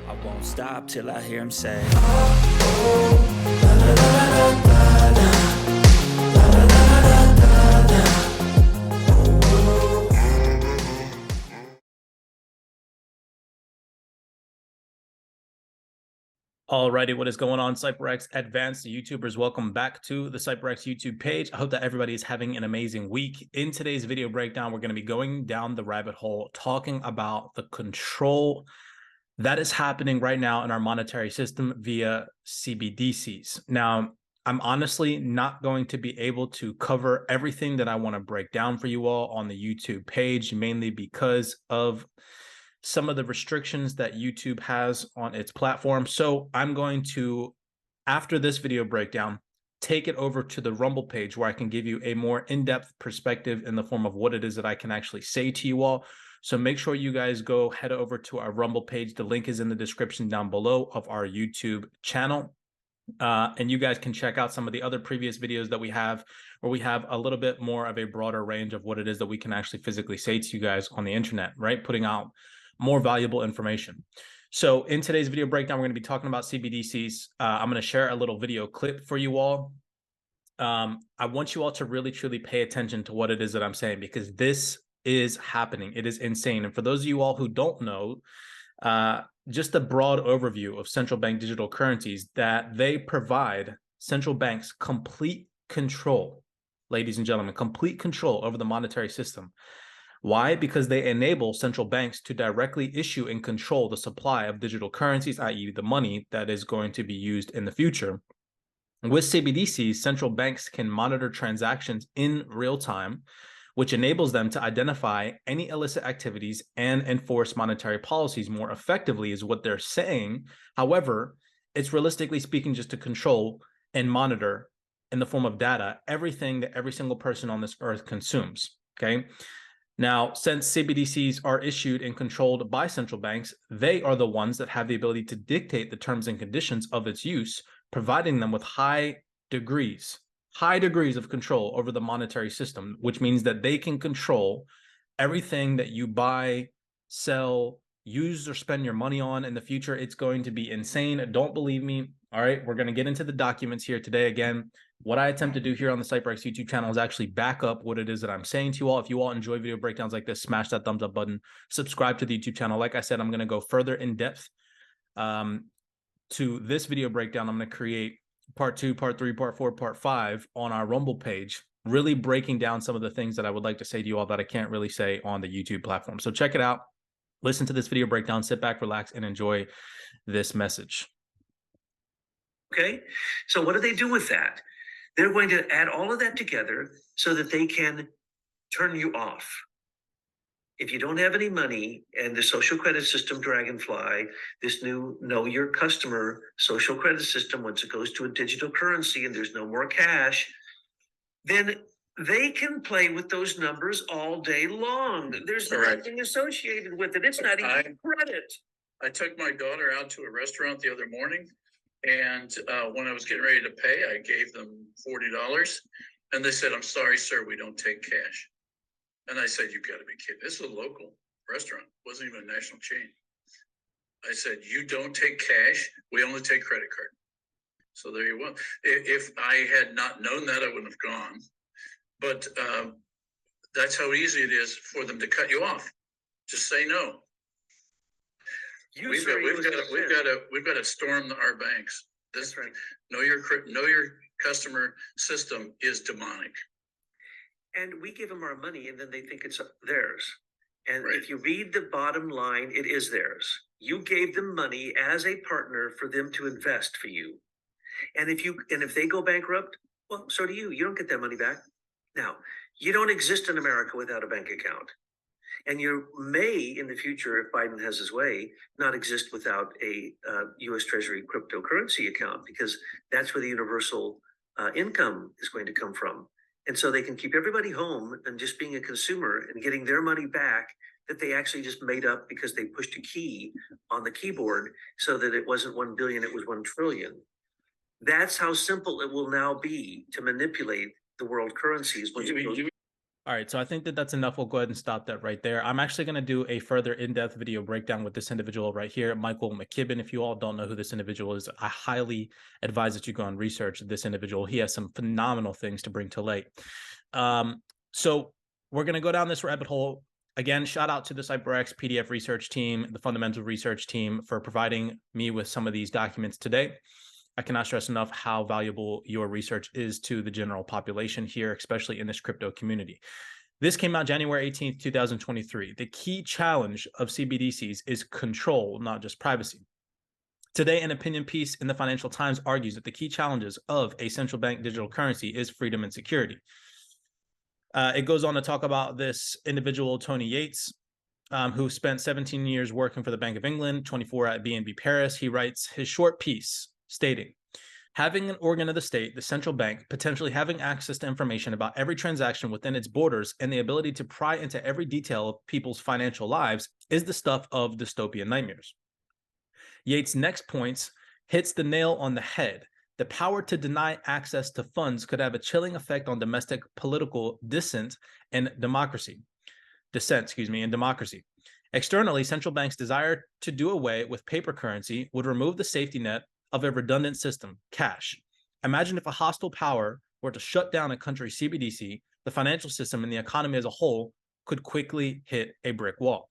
I won't stop till I hear him say, Alrighty, what is going on, CYPRX advanced YouTubers? Welcome back to the CYPRX YouTube page. I hope that everybody is having an amazing week. In today's video breakdown, we're going to be going down the rabbit hole, talking about the control that is happening right now in our monetary system via CBDCs. Now, I'm honestly not going to be able to cover everything that I want to break down for you all on the YouTube page, mainly because of some of the restrictions that YouTube has on its platform. So I'm going to, after this video breakdown, take it over to the Rumble page where I can give you a more in-depth perspective in the form of what it is that I can actually say to you all. So make sure you guys go head over to our Rumble page. The link is in the description down below of our YouTube channel. And you guys can check out some of the other previous videos that we have, where we have a little bit more of a broader range of what it is that we can actually physically say to you guys on the internet, right? Putting out more valuable information. So in today's video breakdown, we're going to be talking about CBDCs. I'm going to share a little video clip for you all. I want you all to really, truly pay attention to what it is that I'm saying, because this is happening. It is insane. And for those of you all who don't know, just a broad overview of central bank digital currencies, that they provide central banks complete control, ladies and gentlemen, complete control over the monetary system. Why? Because they enable central banks to directly issue and control the supply of digital currencies, i.e. the money that is going to be used in the future. With CBDCs, central banks can monitor transactions in real time, which enables them to identify any illicit activities and enforce monetary policies more effectively, is what they're saying. However, it's realistically speaking just to control and monitor in the form of data everything that every single person on this earth consumes, okay? Now, since CBDCs are issued and controlled by central banks, they are the ones that have the ability to dictate the terms and conditions of its use, providing them with high degrees of control over the monetary system, which means that they can control everything that you buy, sell, use, or spend your money on in the future. It's going to be insane. Don't believe me? All right, we're going to get into the documents here today. Again, what I attempt to do here on the CYPRX YouTube channel is actually back up what it is that I'm saying to you all. If you all enjoy video breakdowns like this, smash that thumbs up button, subscribe to the YouTube channel. Like I said, I'm going to go further in depth to this video breakdown. I'm going to create part 2, part 3, part 4, part 5 on our Rumble page, really breaking down some of the things that I would like to say to you all that I can't really say on the YouTube platform. So check it out. Listen to this video breakdown, sit back, relax, and enjoy this message. Okay, so what do they do with that? They're going to add all of that together so that they can turn you off. If you don't have any money, and the social credit system, Dragonfly, this new know your customer social credit system, once it goes to a digital currency and there's no more cash, then they can play with those numbers all day long. There's nothing associated with it. It's not even credit. I took my daughter out to a restaurant the other morning, and when I was getting ready to pay, I gave them $40, and they said, "I'm sorry, sir, we don't take cash." And I said, "You've got to be kidding. This is a local restaurant. It wasn't even a national chain." I said, "You don't take cash. We only take credit card." So there you go. If I had not known that, I wouldn't have gone. But that's how easy it is for them to cut you off. Just say no. We've got to storm our banks. That's right. Know your customer system is demonic. And we give them our money, and then they think it's theirs. And Right. if you read the bottom line, it is theirs. You gave them money as a partner for them to invest for you. And if they go bankrupt, well, so do you. You don't get that money back. Now, you don't exist in America without a bank account. And you may, in the future, if Biden has his way, not exist without a U.S. Treasury cryptocurrency account, because that's where the universal income is going to come from. And so they can keep everybody home and just being a consumer and getting their money back that they actually just made up because they pushed a key on the keyboard so that it wasn't 1 billion, it was 1 trillion. That's how simple it will now be to manipulate the world currencies. All right, so I think that that's enough. We'll go ahead and stop that right there. I'm actually going to do a further in-depth video breakdown with this individual right here, Michael McKibben. If you all don't know who this individual is, I highly advise that you go and research this individual. He has some phenomenal things to bring to light. So we're going to go down this rabbit hole. Again, shout out to the CYPRX PDF research team, the fundamental research team, for providing me with some of these documents today. I cannot stress enough how valuable your research is to the general population here, especially in this crypto community. This came out January 18th, 2023. The key challenge of CBDCs is control, not just privacy. Today, an opinion piece in the Financial Times argues that the key challenges of a central bank digital currency is freedom and security. It goes on to talk about this individual, Tony Yates, who spent 17 years working for the Bank of England, 24 at BNP Paris. He writes his short piece stating, having an organ of the state, the central bank, potentially having access to information about every transaction within its borders and the ability to pry into every detail of people's financial lives is the stuff of dystopian nightmares. Yates' next points hits the nail on the head. The power to deny access to funds could have a chilling effect on domestic political dissent and democracy. Externally, central banks' desire to do away with paper currency would remove the safety net of a redundant system, cash. Imagine if a hostile power were to shut down a country's CBDC, the financial system and the economy as a whole could quickly hit a brick wall.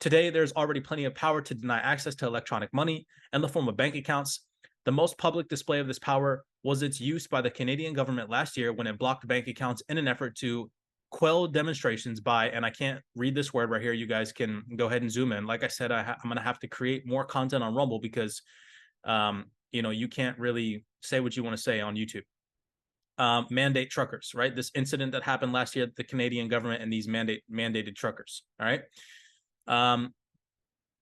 Today, there's already plenty of power to deny access to electronic money in the form of bank accounts. The most public display of this power was its use by the Canadian government last year when it blocked bank accounts in an effort to quell demonstrations by, and I can't read this word right here, you guys can go ahead and zoom in. Like I said, I'm going to have to create more content on Rumble because you can't really say what you want to say on YouTube. Mandate truckers, right? This incident that happened last year, the Canadian government and these mandated truckers, all right?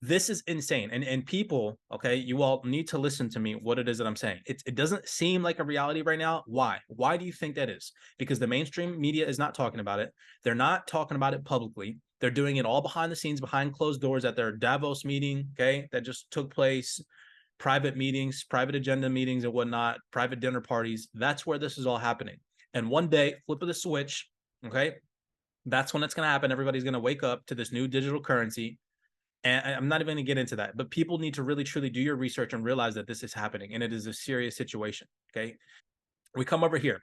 This is insane. And people, okay, you all need to listen to me, what it is that I'm saying. It doesn't seem like a reality right now. Why? Why do you think that is? Because the mainstream media is not talking about it. They're not talking about it publicly. They're doing it all behind the scenes, behind closed doors at their Davos meeting, okay, that just took place. Private meetings, private agenda meetings and whatnot, private dinner parties. That's where this is all happening. And one day, flip of the switch, okay, that's when it's going to happen. Everybody's going to wake up to this new digital currency. And I'm not even going to get into that, but people need to really, truly do your research and realize that this is happening and it is a serious situation, okay? We come over here.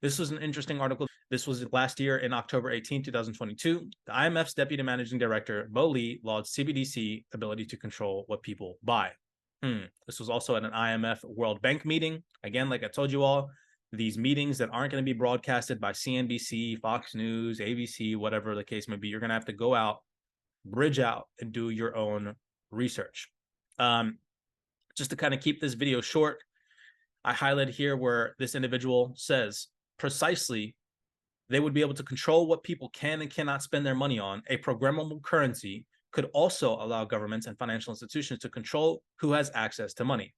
This was an interesting article. This was last year in October 18, 2022. The IMF's Deputy Managing Director, Bo Lee, lauded CBDC ability to control what people buy. This was also at an IMF World Bank meeting. Again, like I told you all, these meetings that aren't going to be broadcasted by CNBC, Fox News, ABC, whatever the case may be, you're going to have to go out, bridge out, and do your own research. Just to kind of keep this video short, I highlight here where this individual says precisely they would be able to control what people can and cannot spend their money on. A programmable currency could also allow governments and financial institutions to control who has access to money.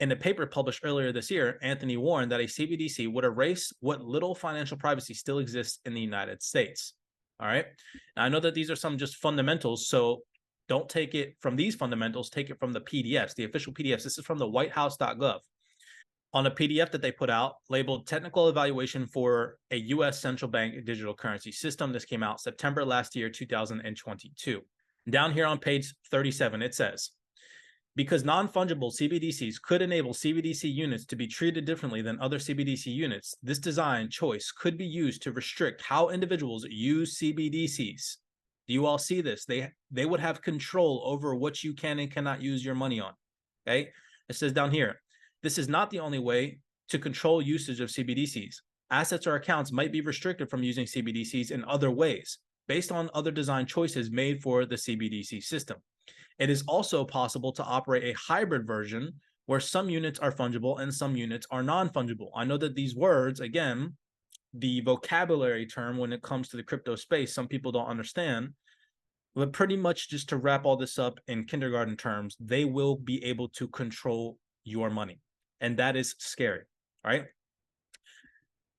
In a paper published earlier this year, Anthony warned that a CBDC would erase what little financial privacy still exists in the United States. All right. Now, I know that these are some just fundamentals, so don't take it from these fundamentals, take it from the PDFs, the official PDFs. This is from the whitehouse.gov. On a PDF that they put out labeled Technical Evaluation for a U.S. Central Bank Digital Currency System. This came out September last year, 2022. Down here on page 37, it says, because non-fungible CBDCs could enable CBDC units to be treated differently than other CBDC units, this design choice could be used to restrict how individuals use CBDCs. Do you all see this? They would have control over what you can and cannot use your money on. Okay? It says down here, this is not the only way to control usage of CBDCs. Assets or accounts might be restricted from using CBDCs in other ways, based on other design choices made for the CBDC system. It is also possible to operate a hybrid version where some units are fungible and some units are non-fungible. I know that these words, again, the vocabulary term when it comes to the crypto space, some people don't understand, but pretty much just to wrap all this up in kindergarten terms, they will be able to control your money. And that is scary, right?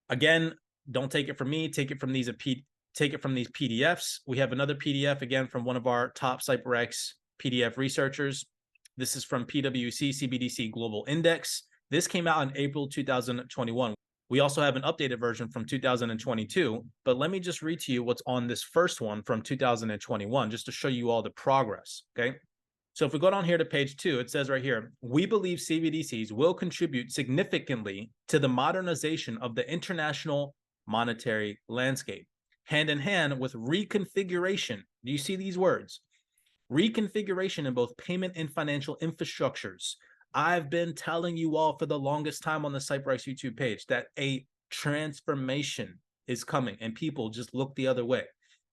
Again, don't take it from me, take it from these PDFs. We have another PDF again from one of our top CYPRX PDF researchers. This is from PwC CBDC Global Index. This came out in April 2021. We also have an updated version from 2022, but let me just read to you what's on this first one from 2021, just to show you all the progress, okay? So if we go down here to page 2, it says right here, we believe CBDCs will contribute significantly to the modernization of the international monetary landscape, hand in hand with reconfiguration. Do you see these words? Reconfiguration in both payment and financial infrastructures. I've been telling you all for the longest time on the CYPRX YouTube page that a transformation is coming and people just look the other way.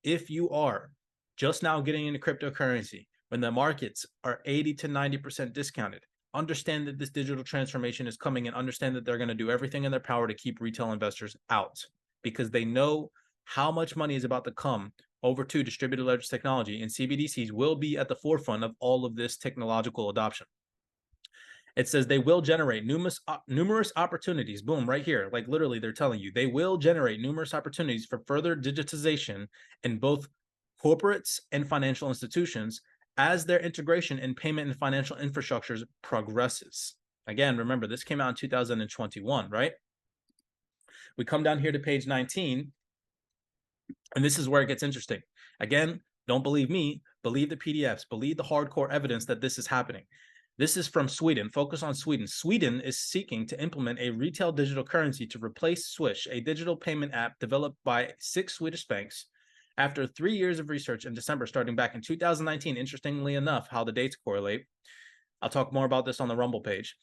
If you are just now getting into cryptocurrency, when the markets are 80 to 90% discounted, understand that this digital transformation is coming and understand that they're going to do everything in their power to keep retail investors out because they know how much money is about to come over to distributed ledger technology, and CBDCs will be at the forefront of all of this technological adoption. It says they will generate numerous opportunities. Boom, right here. Like literally, they're telling you they will generate numerous opportunities for further digitization in both corporates and financial institutions as their integration in payment and financial infrastructures progresses. Again, remember, this came out in 2021, right? We come down here to page 19, and this is where it gets interesting. Again, don't believe me, believe the PDFs, believe the hardcore evidence that this is happening. This is from Sweden. Focus on Sweden. Sweden is seeking to implement a retail digital currency to replace Swish, a digital payment app developed by 6 Swedish banks. After 3 years of research in December, starting back in 2019, interestingly enough, how the dates correlate. I'll talk more about this on the Rumble page.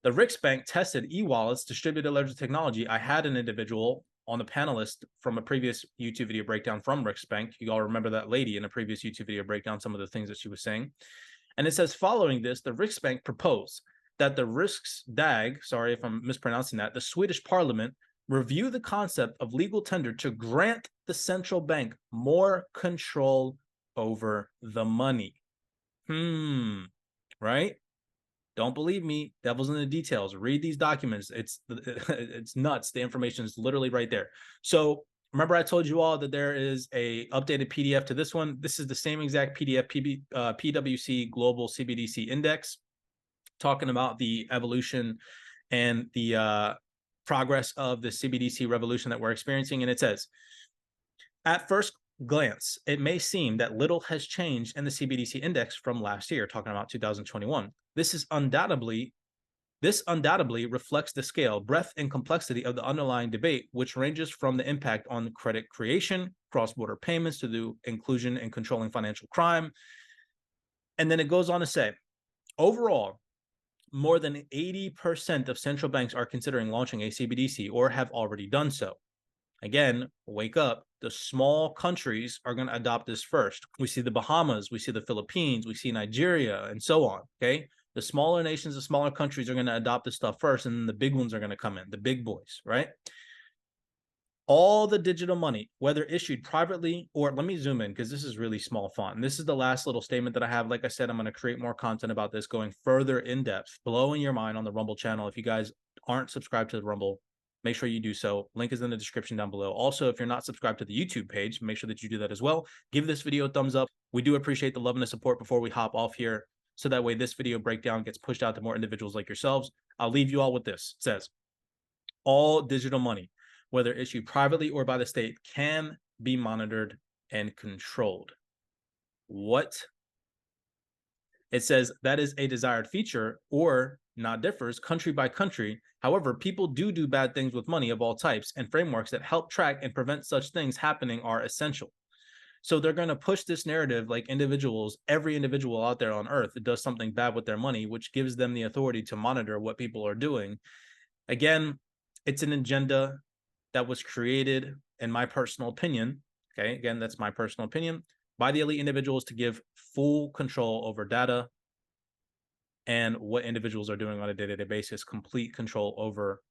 The Riksbank tested e-wallets, distributed ledger technology. I had an individual on the panelist from a previous YouTube video breakdown from Riksbank. You all remember that lady in a previous YouTube video breakdown, some of the things that she was saying. And it says, following this, the Riksbank proposed that the Riksdag, sorry if I'm mispronouncing that, the Swedish parliament review the concept of legal tender to grant the central bank more control over the money. Right? Don't believe me. Devil's in the details. Read these documents. It's nuts. The information is literally right there. So remember I told you all that there is a updated PDF to this one. This is the same exact PDF, PwC Global CBDC Index, talking about the evolution and the progress of the CBDC revolution that we're experiencing. And it says, at first glance, it may seem that little has changed in the CBDC index from last year, talking about 2021. This undoubtedly reflects the scale, breadth, and complexity of the underlying debate, which ranges from the impact on credit creation, cross-border payments, to the inclusion and controlling financial crime. And then it goes on to say, overall, more than 80% of central banks are considering launching a CBDC or have already done so. Again, wake up. The small countries are going to adopt this first. We see the Bahamas, we see the Philippines, we see Nigeria, and so on, okay? The smaller nations, the smaller countries are going to adopt this stuff first, and then the big ones are going to come in, the big boys, right? All the digital money, whether issued privately or, let me zoom in because this is really small font. And this is the last little statement that I have. Like I said, I'm going to create more content about this, going further in depth, blowing your mind on the Rumble channel. If you guys aren't subscribed to the Rumble, make sure you do so. Link is in the description down below. Also, if you're not subscribed to the YouTube page, make sure that you do that as well. Give this video a thumbs up. We do appreciate the love and the support before we hop off here, so that way this video breakdown gets pushed out to more individuals like yourselves. I'll leave you all with this. It says, all digital money, whether issued privately or by the state, can be monitored and controlled. What? It says that is a desired feature or not differs country by country. However, people do bad things with money of all types, and frameworks that help track and prevent such things happening are essential. So they're going to push this narrative like individuals, every individual out there on earth that does something bad with their money, which gives them the authority to monitor what people are doing. Again, it's an agenda that was created, in my personal opinion, okay, again, that's my personal opinion, by the elite individuals to give full control over data and what individuals are doing on a day-to-day basis, complete control over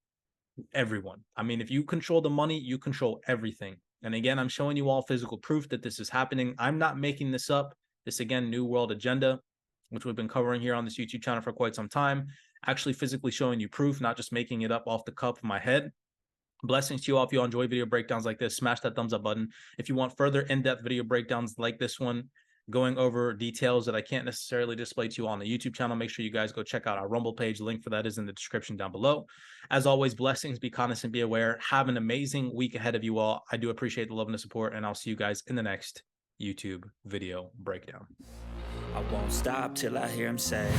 everyone. I mean, if you control the money, you control everything. And again, I'm showing you all physical proof that this is happening. I'm not making this up. This, again, New World Agenda, which we've been covering here on this YouTube channel for quite some time, actually physically showing you proof, not just making it up off the cuff of my head. Blessings to you all. If you enjoy video breakdowns like this, smash that thumbs up button. If you want further in-depth video breakdowns like this one, going over details that I can't necessarily display to you on the YouTube channel. Make sure you guys go check out our Rumble page. Link for that is in the description down below. As always, blessings, be conscious, be aware. Have an amazing week ahead of you all. I do appreciate the love and the support, and I'll see you guys in the next YouTube video breakdown. I won't stop till I hear him say